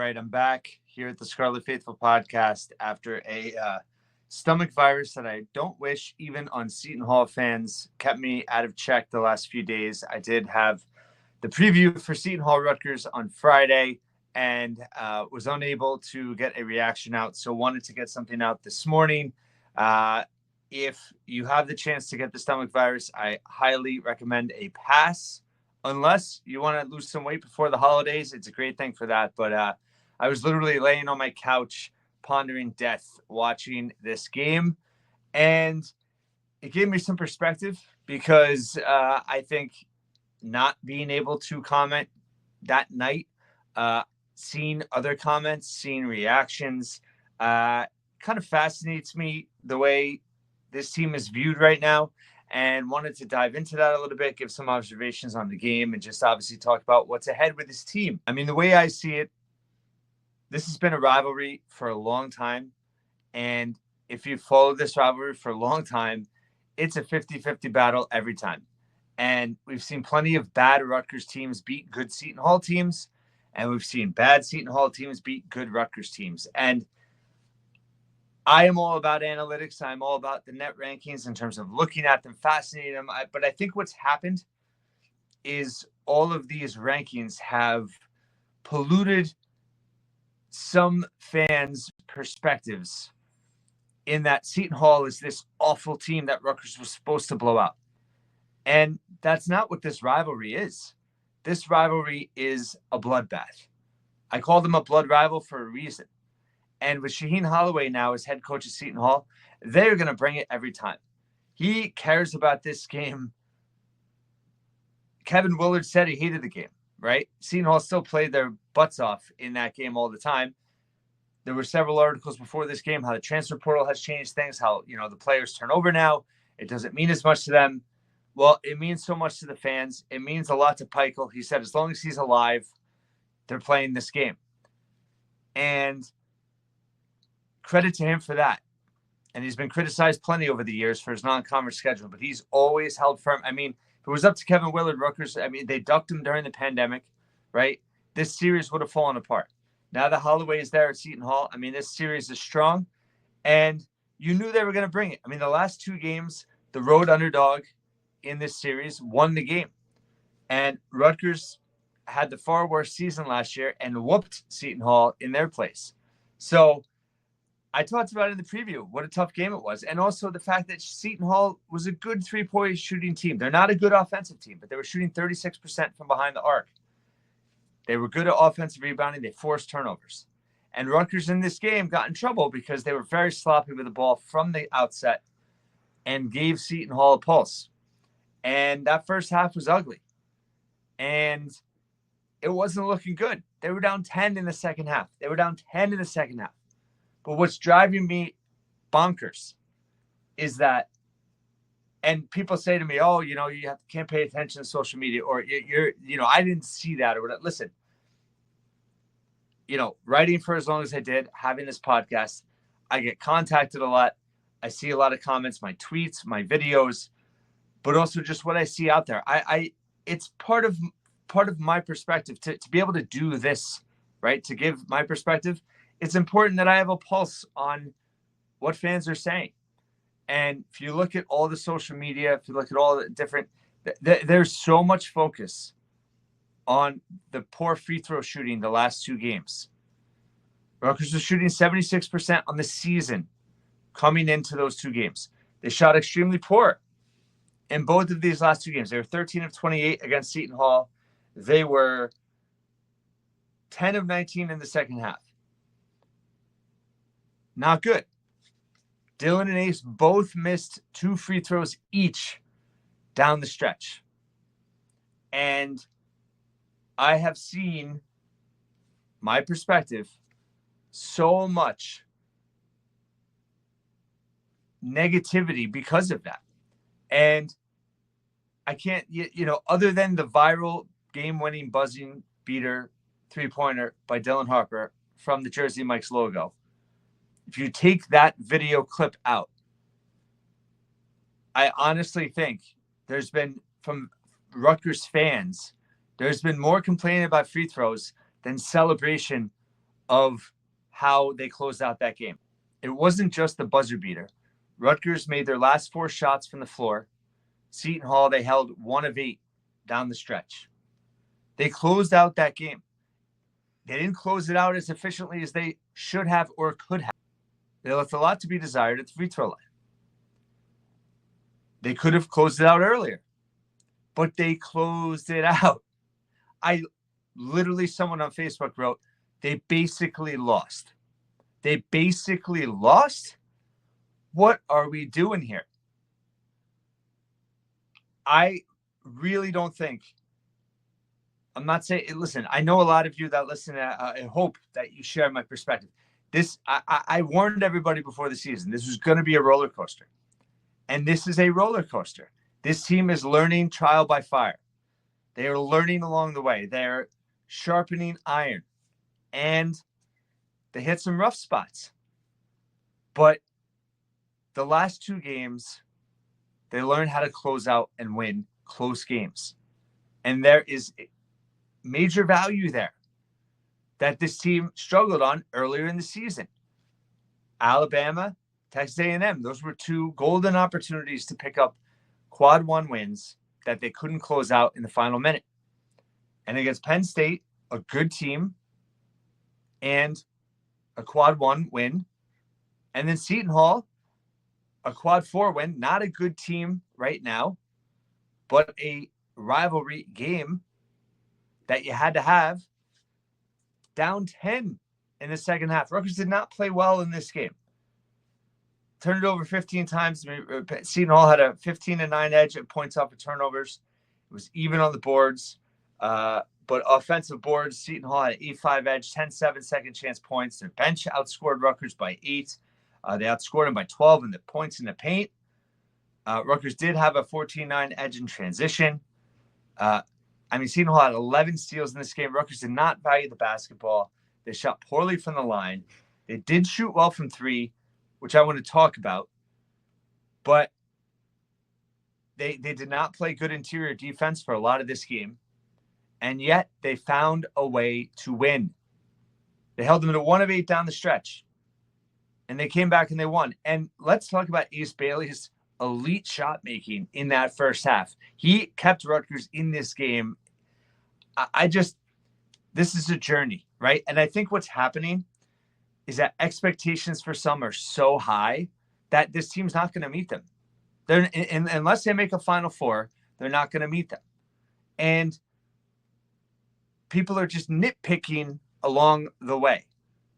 right, I'm back here at the Scarlet Faithful podcast after a stomach virus that I don't wish even on Seton Hall fans. Kept me out of check the last few days. I did have the preview for Seton Hall Rutgers on Friday and was unable to get a reaction out, so wanted to get something out this morning. If you have the chance to get the stomach virus, I highly recommend a pass. Unless you want to lose some weight before the holidays, it's a great thing for that. But I was literally laying on my couch, pondering death, watching this game. And it gave me some perspective because I think not being able to comment that night, seeing other comments, seeing reactions, kind of fascinates me the way this team is viewed right now. And wanted to dive into that a little bit, give some observations on the game, and just obviously talk about what's ahead with this team. I mean, the way I see it, this has been a rivalry for a long time. And if you followed this rivalry for a long time, it's a 50-50 battle every time. And we've seen plenty of bad Rutgers teams beat good Seton Hall teams. And we've seen bad Seton Hall teams beat good Rutgers teams. And I am all about analytics. I'm all about the net rankings in terms of looking at them, fascinating them. But I think what's happened is all of these rankings have polluted some fans' perspectives in that Seton Hall is this awful team that Rutgers was supposed to blow out. And that's not what this rivalry is. This rivalry is a bloodbath. I call them a blood rival for a reason. And with Shaheen Holloway now as head coach of Seton Hall, they're going to bring it every time. He cares about this game. Kevin Willard said he hated the game, right? Seton Hall still played their butts off in that game all the time. There were several articles before this game, how the transfer portal has changed things, how, the players turn over now. It doesn't mean as much to them. Well, it means so much to the fans. It means a lot to Peichel. He said as long as he's alive, they're playing this game. And credit to him for that. And he's been criticized plenty over the years for his non-conference schedule, but he's always held firm. I mean, if it was up to Kevin Willard, Rutgers, they ducked him during the pandemic, right? This series would have fallen apart. Now that Holloway is there at Seton Hall, this series is strong, and you knew they were going to bring it. The last two games, the road underdog in this series won the game. And Rutgers had the far worse season last year and whooped Seton Hall in their place. So I talked about it in the preview, what a tough game it was. And also the fact that Seton Hall was a good three-point shooting team. They're not a good offensive team, but they were shooting 36% from behind the arc. They were good at offensive rebounding. They forced turnovers. And Rutgers in this game got in trouble because they were very sloppy with the ball from the outset and gave Seton Hall a pulse. And that first half was ugly. And it wasn't looking good. They were down 10 in the second half. But what's driving me bonkers is that, and people say to me, oh, you can't pay attention to social media, or I didn't see that, or whatever. Listen, writing for as long as I did, having this podcast, I get contacted a lot. I see a lot of comments, my tweets, my videos, but also just what I see out there. It's part of my perspective to be able to do this, right? To give my perspective. It's important that I have a pulse on what fans are saying. And if you look at all the social media, if you look at all the different, there's so much focus on the poor free throw shooting the last two games. Rutgers was shooting 76% on the season coming into those two games. They shot extremely poor in both of these last two games. They were 13 of 28 against Seton Hall. They were 10 of 19 in the second half. Not good. Dylan and Ace both missed 2 free throws each down the stretch. And I have seen, my perspective, so much negativity because of that. And I can't, other than the viral game-winning buzzing beater three-pointer by Dylan Harper from the Jersey Mike's logo, if you take that video clip out, I honestly think there's been, from Rutgers fans, there's been more complaining about free throws than celebration of how they closed out that game. It wasn't just the buzzer beater. Rutgers made their last 4 shots from the floor. Seton Hall, they held 1 of 8 down the stretch. They closed out that game. They didn't close it out as efficiently as they should have or could have. They left a lot to be desired at the free throw line. They could have closed it out earlier, but they closed it out. Someone on Facebook wrote, they basically lost. They basically lost? What are we doing here? I really don't think, I'm not saying, listen, I know a lot of you that listen, I hope that you share my perspective. I warned everybody before the season, this was going to be a roller coaster. And this is a roller coaster. This team is learning trial by fire. They are learning along the way. They're sharpening iron. And they hit some rough spots. But the last 2 games, they learned how to close out and win close games. And there is major value there that this team struggled on earlier in the season. Alabama, Texas A&M, those were 2 golden opportunities to pick up quad 1 wins that they couldn't close out in the final minute. And against Penn State, a good team, and a quad 1 win. And then Seton Hall, a quad 4 win, not a good team right now, but a rivalry game that you had to have, down 10 in the second half. Rutgers did not play well in this game. Turned it over 15 times. Seton Hall had a 15-9 edge at points off of turnovers. It was even on the boards. But offensive boards, Seton Hall had an 8-5 edge, 10-7 second chance points. Their bench outscored Rutgers by 8. They outscored them by 12 in the points in the paint. Rutgers did have a 14-9 edge in transition. Seton Hall had 11 steals in this game. Rutgers did not value the basketball. They shot poorly from the line. They did shoot well from 3, which I want to talk about. But they did not play good interior defense for a lot of this game. And yet they found a way to win. They held them to 1 of 8 down the stretch. And they came back and they won. And let's talk about Ace Bailey's elite shot making in that first half. He kept Rutgers in this game. This is a journey, right? And I think what's happening is that expectations for some are so high that this team's not going to meet them. Unless they make a Final Four, they're not going to meet them. And people are just nitpicking along the way,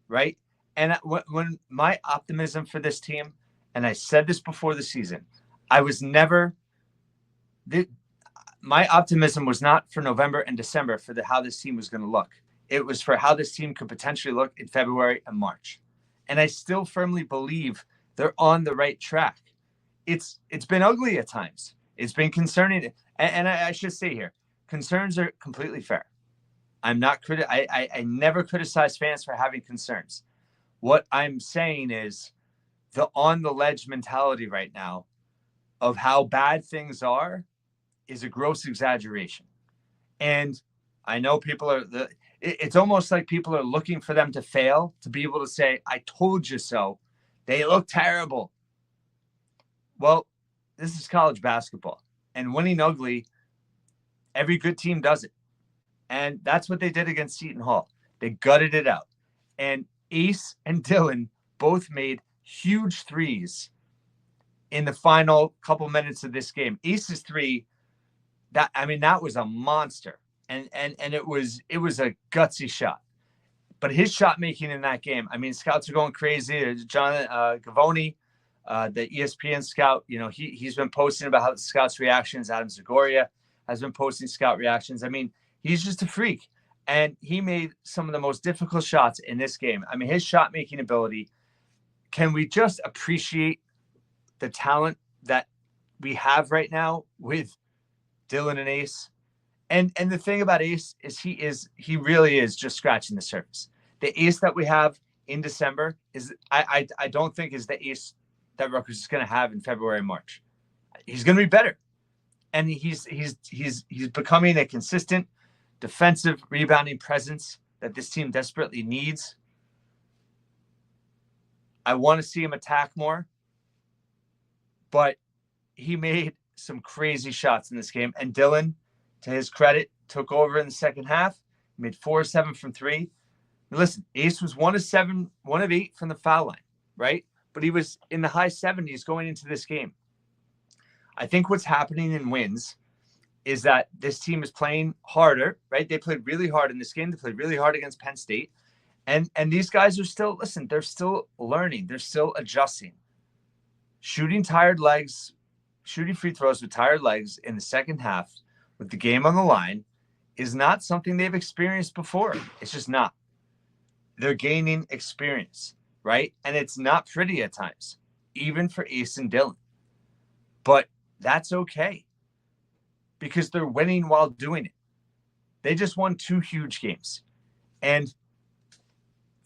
right? And when my optimism for this team, and I said this before the season, my optimism was not for November and December for how this team was going to look. It was for how this team could potentially look in February and March. And I still firmly believe they're on the right track. It's been ugly at times. It's been concerning. And I should say here, concerns are completely fair. I'm not I never criticize fans for having concerns. What I'm saying is the on the ledge mentality right now of how bad things are is a gross exaggeration. And I know people are it's almost like people are looking for them to fail to be able to say, I told you so. They look terrible. Well, this is college basketball, and winning ugly, every good team does it. And that's what they did against Seton Hall. They gutted it out. And Ace and Dylan both made huge threes in the final couple minutes of this game. Ace's 3, that was a monster. And it was a gutsy shot. But his shot making in that game, scouts are going crazy. John Gavoni, the ESPN scout, he's been posting about how the scouts' reactions. Adam Zagoria has been posting scout reactions. He's just a freak. And he made some of the most difficult shots in this game. His shot making ability, can we just appreciate the talent that we have right now with Dylan and Ace? And the thing about Ace is he really is just scratching the surface. The Ace that we have in December is I don't think is the Ace that Rutgers is going to have in February and March. He's going to be better. And he's becoming a consistent defensive rebounding presence that this team desperately needs. I want to see him attack more, but he made some crazy shots in this game. And Dillon, to his credit, took over in the second half, made 4 of 7 from 3. Now listen, Ace was 1 of 7, 1 of 8 from the foul line, right? But he was in the high 70s going into this game. I think what's happening in wins is that this team is playing harder, right? They played really hard in this game. They played really hard against Penn State. And these guys are still, listen, they're still learning. They're still adjusting. Shooting tired legs, shooting free throws with tired legs in the second half with the game on the line is not something they've experienced before. It's just not. They're gaining experience, right? And it's not pretty at times, even for Ace and Dillon. But that's okay because they're winning while doing it. They just won 2 huge games. And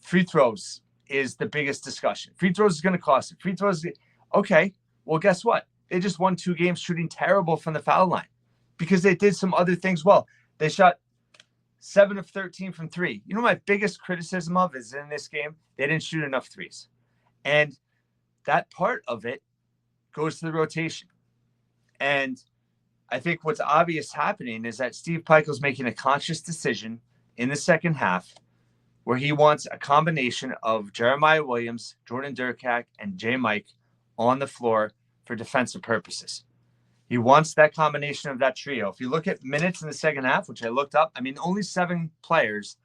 free throws is the biggest discussion. Free throws is going to cost it. Free throws, okay, well, guess what? They just won 2 games shooting terrible from the foul line because they did some other things well. They shot 7 of 13 from 3. You know, my biggest criticism of is in this game, they didn't shoot enough threes. And that part of it goes to the rotation. And I think what's obvious happening is that Steve Pikiell's making a conscious decision in the second half where he wants a combination of Jeremiah Williams, Jordan Durkak, and J. Mike on the floor for defensive purposes. He wants that combination of that trio. If you look at minutes in the second half, which I looked up, I mean, only 7 players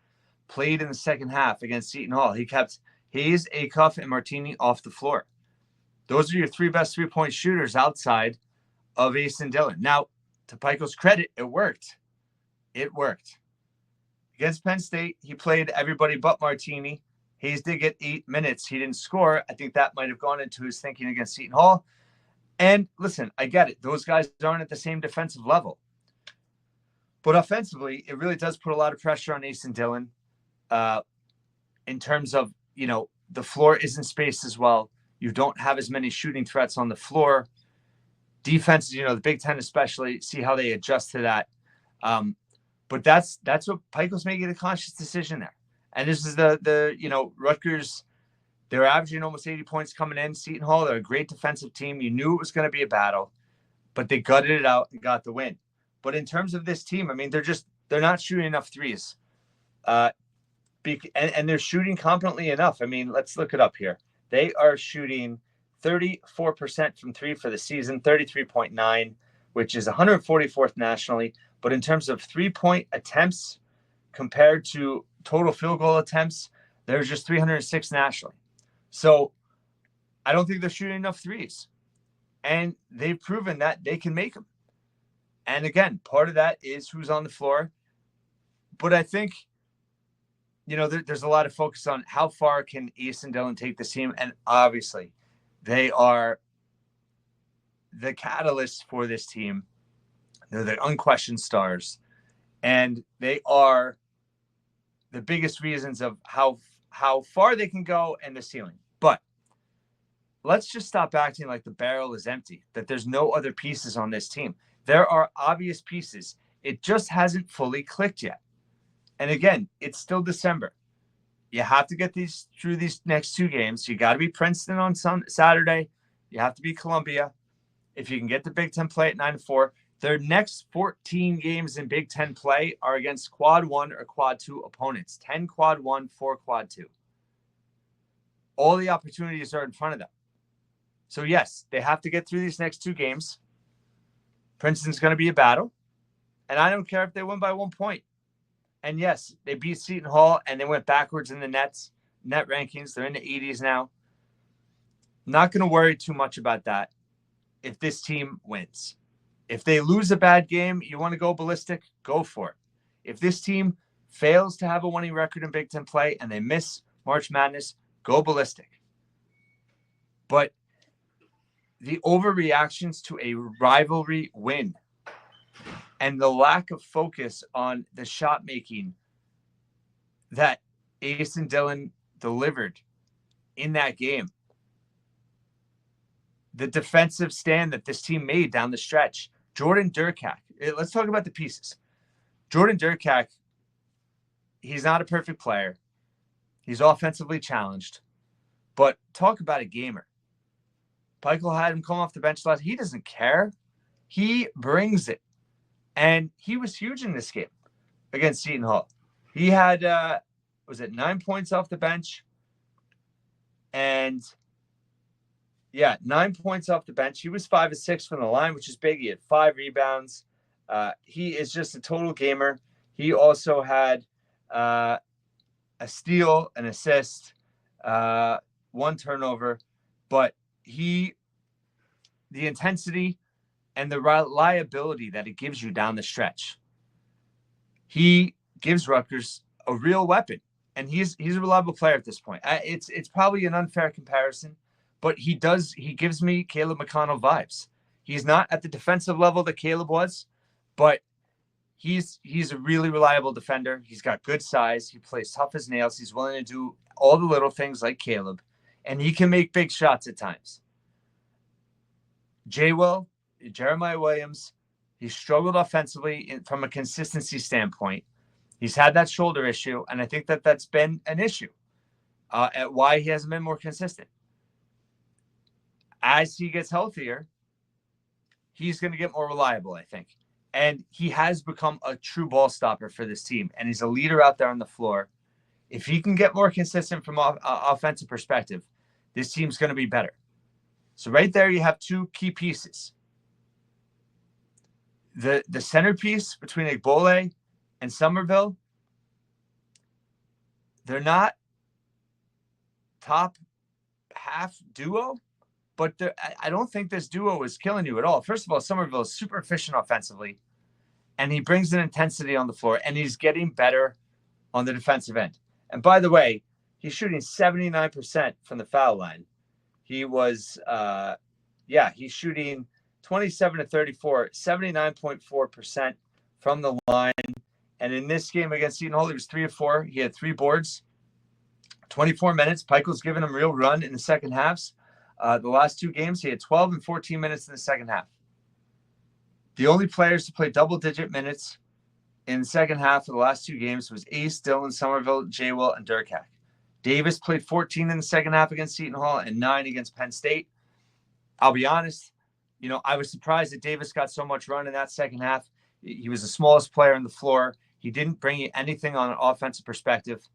played in the second half against Seton Hall. He kept Hayes, Acuff, and Martini off the floor. Those are your 3 best three-point shooters outside of Ace and Dillon. Now, to Pikiell's credit, it worked. It worked. Against Penn State, he played everybody but Martini. Hayes did get 8 minutes. He didn't score. I think that might have gone into his thinking against Seton Hall. And listen, I get it. Those guys aren't at the same defensive level. But offensively, it really does put a lot of pressure on Ace and Dillon in terms of, you know, the floor isn't spaced as well. You don't have as many shooting threats on the floor. Defenses, you know, the Big Ten especially, see how they adjust to that. But that's what Pikiell's making a conscious decision there. And this is the you know, Rutgers, they're averaging almost 80 points coming in. Seton Hall, they're a great defensive team. You knew it was going to be a battle, but they gutted it out and got the win. But in terms of this team, I mean, they're not shooting enough threes. And they're shooting competently enough. I mean, let's look it up here. They are shooting 34% from 3 for the season, 33.9, which is 144th nationally. But in terms of 3-point attempts compared to total field goal attempts, they're just 306 nationally. So I don't think they're shooting enough threes. And they've proven that they can make them. And again, part of that is who's on the floor. But I think, you know, there's a lot of focus on how far can Ace and Dillon take this team. And obviously, they are the catalyst for this team. They're the unquestioned stars. And they are the biggest reasons of how far they can go and the ceiling. But let's just stop acting like the barrel is empty, that there's no other pieces on this team. There are obvious pieces. It just hasn't fully clicked yet. And again, it's still December. You have to get through these next 2 games. You got to be Princeton on Saturday. You have to be Columbia. If you can get the Big Ten play at 9-4, their next 14 games in Big Ten play are against Quad 1 or Quad 2 opponents. 10 Quad 1, 4 Quad 2. All the opportunities are in front of them. So yes, they have to get through these next 2 games. Princeton's going to be a battle. And I don't care if they win by 1 point. And yes, they beat Seton Hall and they went backwards in the net rankings. They're in the 80s now. Not going to worry too much about that if this team wins. If they lose a bad game, you want to go ballistic, go for it. If this team fails to have a winning record in Big Ten play and they miss March Madness, go ballistic. But the overreactions to a rivalry win and the lack of focus on the shot making that Ace and Dillon delivered in that game, the defensive stand that this team made down the stretch, Jordan Durkak. Let's talk about the pieces. Jordan Durkak, he's not a perfect player. He's offensively challenged. But talk about a gamer. Pikel had him come off the bench last. He doesn't care. He brings it. And he was huge in this game against Seton Hall. He had, 9 points off the bench? And, 9 points off the bench. He was 5 of 6 from the line, which is big. He had 5 rebounds. He is just a total gamer. He also had a steal, an assist, 1 turnover. But the intensity and the reliability that it gives you down the stretch, he gives Rutgers a real weapon. And he's a reliable player at this point. It's probably an unfair comparison, but he gives me Caleb McConnell vibes. He's not at the defensive level that Caleb was, but he's a really reliable defender. He's got good size. He plays tough as nails. He's willing to do all the little things like Caleb, and he can make big shots at times. Jeremiah Williams, he struggled offensively from a consistency standpoint. He's had that shoulder issue, and I think that's been an issue at why he hasn't been more consistent. As he gets healthier, he's going to get more reliable, I think. And he has become a true ball stopper for this team, and he's a leader out there on the floor. If he can get more consistent from an offensive perspective, this team's going to be better. So right there, you have 2 key pieces. The centerpiece between Egbole and Somerville, they're not top half duo, but I don't think this duo is killing you at all. First of all, Somerville is super efficient offensively, and he brings an intensity on the floor, and he's getting better on the defensive end. And by the way, he's shooting 79% from the foul line. He was, he's shooting 27 to 34, 79.4% from the line. And in this game against Seton Hall, he was 3 of 4. He had 3 boards, 24 minutes. Pikel's given him a real run in the second halves. The last 2 games, he had 12 and 14 minutes in the second half. The only players to play double-digit minutes in the second half of the last 2 games was Ace, Dylan, Somerville, J-Will, and Durkak. Davis played 14 in the second half against Seton Hall and 9 against Penn State. I'll be honest, I was surprised that Davis got so much run in that second half. He was the smallest player on the floor. He didn't bring you anything on an offensive perspective.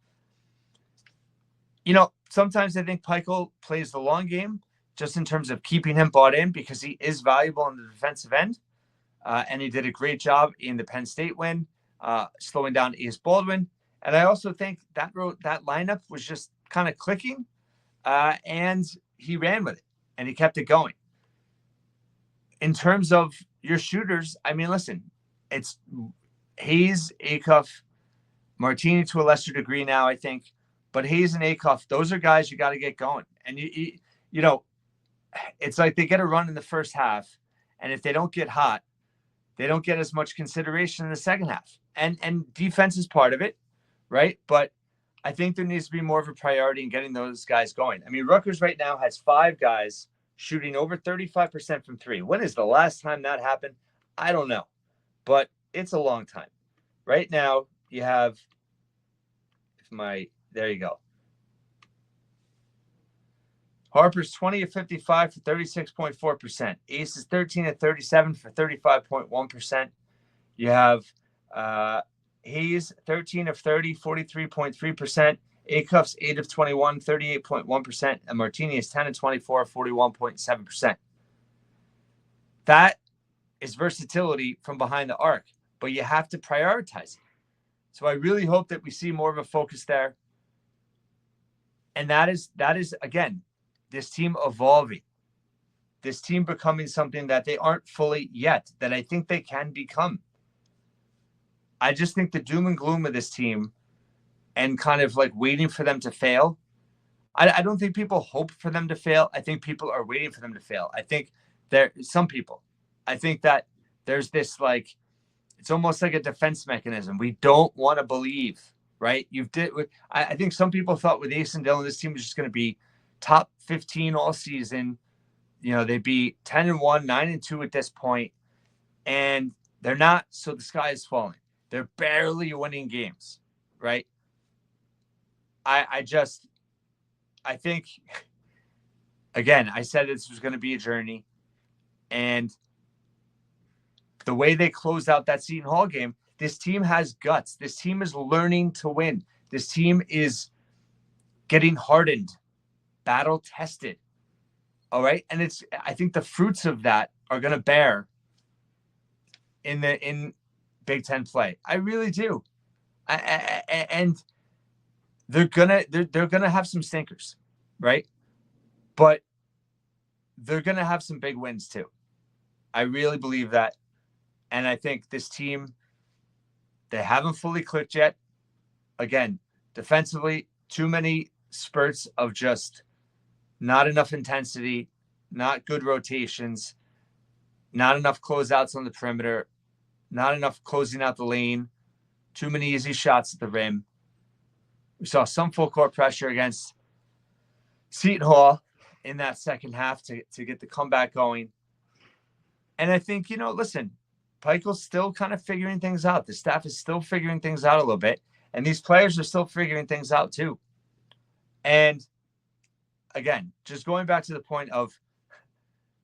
Sometimes I think Pikel plays the long game just in terms of keeping him bought in because he is valuable on the defensive end. And he did a great job in the Penn State win, slowing down Ace Baldwin. And I also think that lineup was just kind of clicking, and he ran with it, and he kept it going. In terms of your shooters, I mean, listen, it's Hayes, Acuff, Martini to a lesser degree now, I think. But Hayes and Acuff, those are guys you got to get going. And, it's like they get a run in the first half, and if they don't get hot, they don't get as much consideration in the second half. And defense is part of it, right? But I think there needs to be more of a priority in getting those guys going. I mean, Rutgers right now has 5 guys shooting over 35% from 3. When is the last time that happened? I don't know, but it's a long time. Right now, you have there you go. Harper's 20 of 55 for 36.4%. Ace is 13 of 37 for 35.1%. You have Hayes, 13 of 30, 43.3%. Acuff's 8 of 21, 38.1%. And Martini is 10 of 24, 41.7%. That is versatility from behind the arc, but you have to prioritize it. So I really hope that we see more of a focus there. And that is again, this team evolving, this team becoming something that they aren't fully yet, that I think they can become. I just think the doom and gloom of this team and kind of like waiting for them to fail. I don't think people hope for them to fail. I think people are waiting for them to fail. I think some people, I think that there's this it's almost like a defense mechanism. We don't want to believe, right? I think some people thought with Ace and Dylan, this team was just going to be top 15 all season. They'd be 10-1, 9-2 at this point, and they're not. So the sky is falling. They're barely winning games, right? I think again, I said this was going to be a journey. And the way they closed out that Seton Hall game, this team has guts. This team is learning to win. This team is getting hardened, battle tested. All right. And I think the fruits of that are going to bear in Big Ten play. I really do. And they're gonna have some stinkers, right? But they're gonna have some big wins too. I really believe that. And I think this team, they haven't fully clicked yet. Again, defensively, too many spurts of just not enough intensity, not good rotations, not enough closeouts on the perimeter, not enough closing out the lane, too many easy shots at the rim. We saw some full court pressure against Seton Hall in that second half to get the comeback going. And I think, listen, Pikel's still kind of figuring things out. The staff is still figuring things out a little bit. And these players are still figuring things out too. And again, just going back to the point of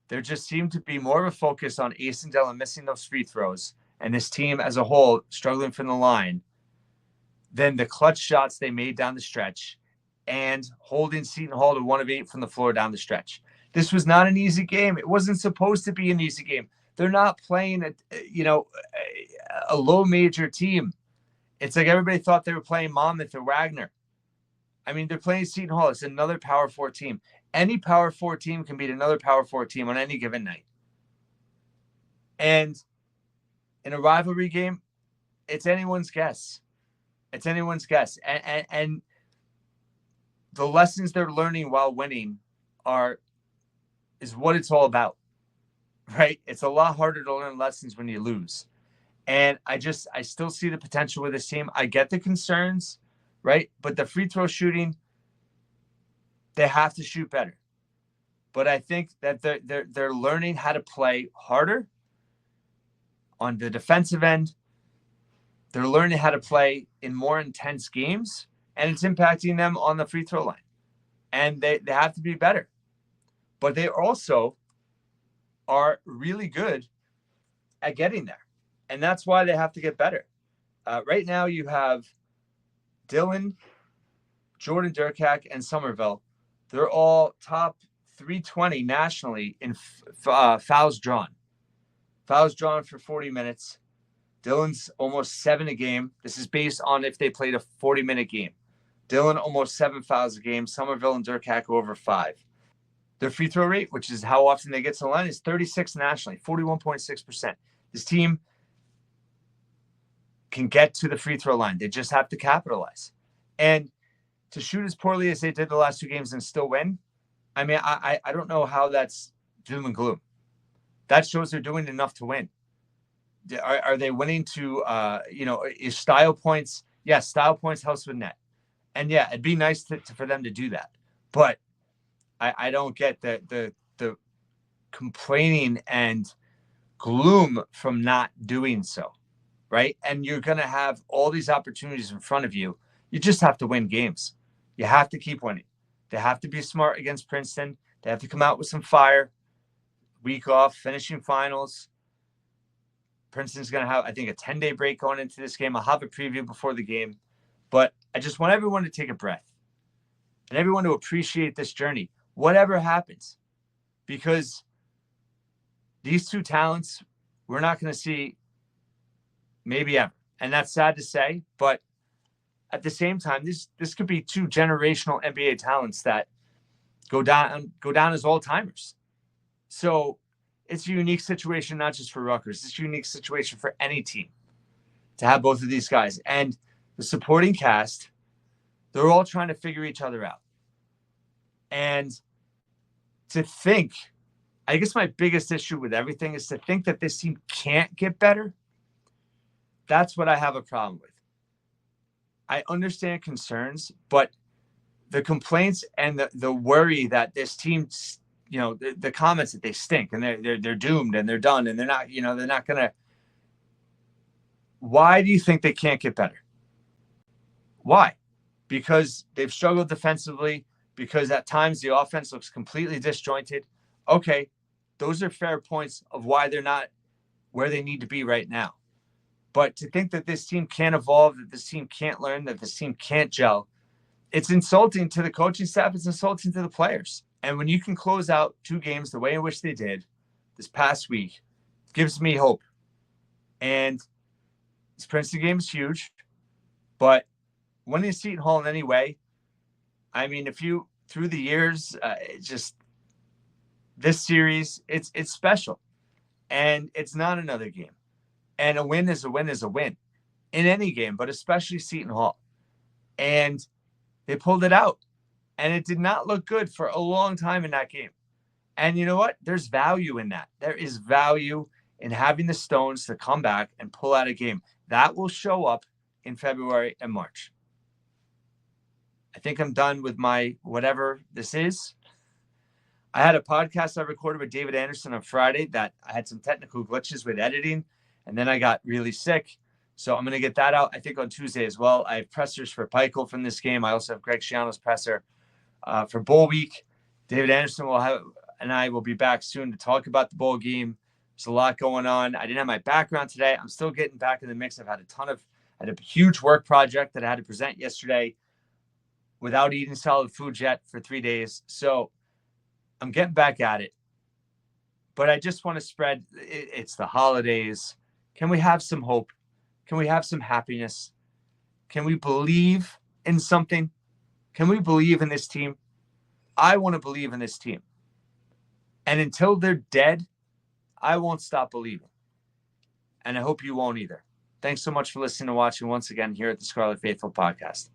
there just seemed to be more of a focus on acing Dillon missing those free throws and this team as a whole struggling from the line than the clutch shots they made down the stretch and holding Seton Hall to 1 of 8 from the floor down the stretch. This was not an easy game. It wasn't supposed to be an easy game. They're not playing a low major team. It's like everybody thought they were playing Monmouth or Wagner. I mean, they're playing Seton Hall. It's another Power 4 team. Any Power 4 team can beat another Power 4 team on any given night. And in a rivalry game, it's anyone's guess. It's anyone's guess. And the lessons they're learning while winning is what it's all about, right? It's a lot harder to learn lessons when you lose. And I still see the potential with this team. I get the concerns, right? But the free throw shooting, they have to shoot better. But I think that they're learning how to play harder on the defensive end. They're learning how to play in more intense games, and it's impacting them on the free throw line. And they have to be better. But they also are really good at getting there. And that's why they have to get better. Right now you have Dillon, Jordan Durkak, and Somerville. They're all top 320 nationally in fouls drawn. Fouls drawn for 40 minutes. Dillon's almost 7 a game. This is based on if they played a 40-minute game. Dillon almost 7 fouls a game. Somerville and Durkak over 5. Their free throw rate, which is how often they get to the line, is 36 nationally, 41.6%. This team can get to the free throw line. They just have to capitalize. And to shoot as poorly as they did the last 2 games and still win, I mean, I don't know how that's doom and gloom. That shows they're doing enough to win. Are they winning to, is style points? Yes, style points helps with net. And yeah, it'd be nice for them to do that. But I don't get the complaining and gloom from not doing so, right? And you're going to have all these opportunities in front of you. You just have to win games. You have to keep winning. They have to be smart against Princeton. They have to come out with some fire. Week off, finishing finals. Princeton's going to have, I think, a 10-day break going into this game. I'll have a preview before the game. But I just want everyone to take a breath and everyone to appreciate this journey, whatever happens. Because these 2 talents, we're not going to see maybe ever. And that's sad to say, but at the same time, this could be 2 generational NBA talents that go down as all-timers. So it's a unique situation, not just for Rutgers. It's a unique situation for any team to have both of these guys. And the supporting cast, they're all trying to figure each other out. And to think, I guess my biggest issue with everything is to think that this team can't get better. That's what I have a problem with. I understand concerns, but the complaints and the worry that this team, the comments that they stink and they're doomed and they're done and they're not going to. Why do you think they can't get better? Why? Because they've struggled defensively, because at times the offense looks completely disjointed. Okay, those are fair points of why they're not where they need to be right now. But to think that this team can't evolve, that this team can't learn, that this team can't gel, it's insulting to the coaching staff. It's insulting to the players. And when you can close out 2 games the way in which they did this past week, it gives me hope. And this Princeton game is huge, but winning Seton Hall in any way, I mean, if you, through the years, this series, it's special. And it's not another game. And a win is a win is a win in any game, but especially Seton Hall. And they pulled it out. And it did not look good for a long time in that game. And you know what? There's value in that. There is value in having the stones to come back and pull out a game. That will show up in February and March. I think I'm done with my whatever this is. I had a podcast I recorded with David Anderson on Friday that I had some technical glitches with editing, and then I got really sick. So I'm going to get that out, I think, on Tuesday as well. I have pressers for Peichel from this game. I also have Greg Schiano's presser for Bowl Week. David Anderson and I will be back soon to talk about the bowl game. There's a lot going on. I didn't have my background today. I'm still getting back in the mix. I had a huge work project that I had to present yesterday without eating solid food yet for 3 days. So I'm getting back at it. But I just want to spread, it's the holidays. Can we have some hope? Can we have some happiness? Can we believe in something? Can we believe in this team? I want to believe in this team. And until they're dead, I won't stop believing. And I hope you won't either. Thanks so much for listening and watching once again here at the Scarlet Faithful Podcast.